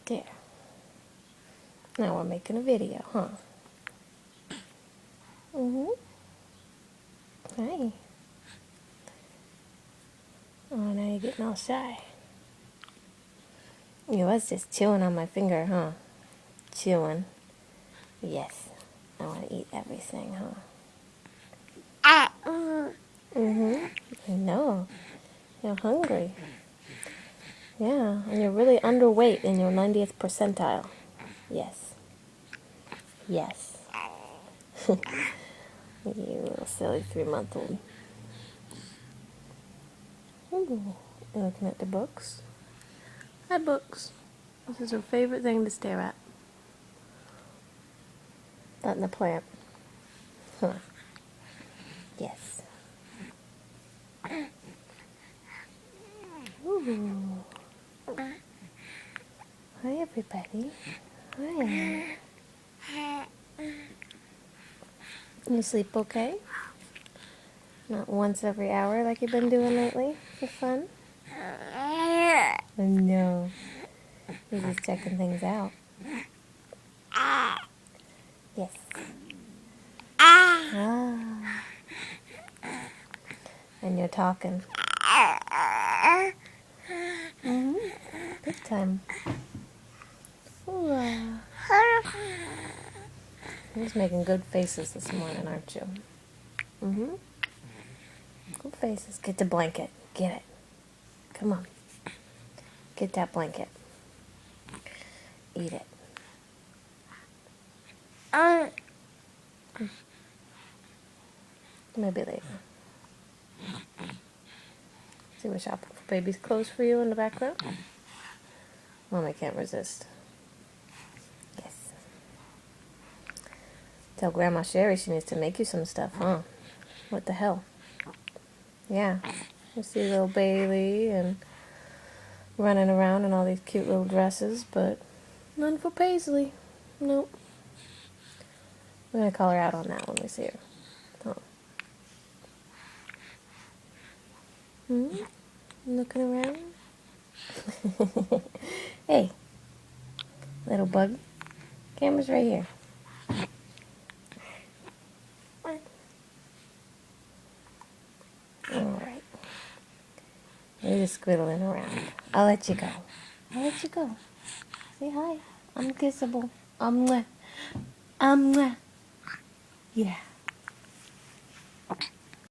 There. Now we're making a video, huh? Hey. Oh, now you're getting all shy. You was just chewing on my finger, huh? Chewing. Yes. I want to eat everything, huh? I know. You're hungry. Yeah, and you're really underweight in your 90th percentile. Yes. Yes. You little silly 3-month-old. Ooh, you looking at the books? Hi, books. This is her favorite thing to stare at. That and the plant. Huh. Yes. Ooh. Hi, everybody. Hi. You sleep okay? Not once every hour like you've been doing lately for fun? No. You're just checking things out. Yes. Ah. And you're talking. Big time. Ooh. You're just making good faces this morning, aren't you? Good faces. Get the blanket. Get it. Come on. Get that blanket. Eat it. Maybe later. See, we're shopping for baby's clothes for you in the background. Mom, I can't resist. Yes. Tell Grandma Sherry she needs to make you some stuff, huh? What the hell? Yeah. You see little Bailey and running around in all these cute little dresses, but none for Paisley. Nope. We're going to call her out on that when we see her. Huh. Looking around? Hey, little bug. Camera's right here. Alright. You're just squiddling around. I'll let you go. I'll let you go. Say hi. I'm kissable. Yeah.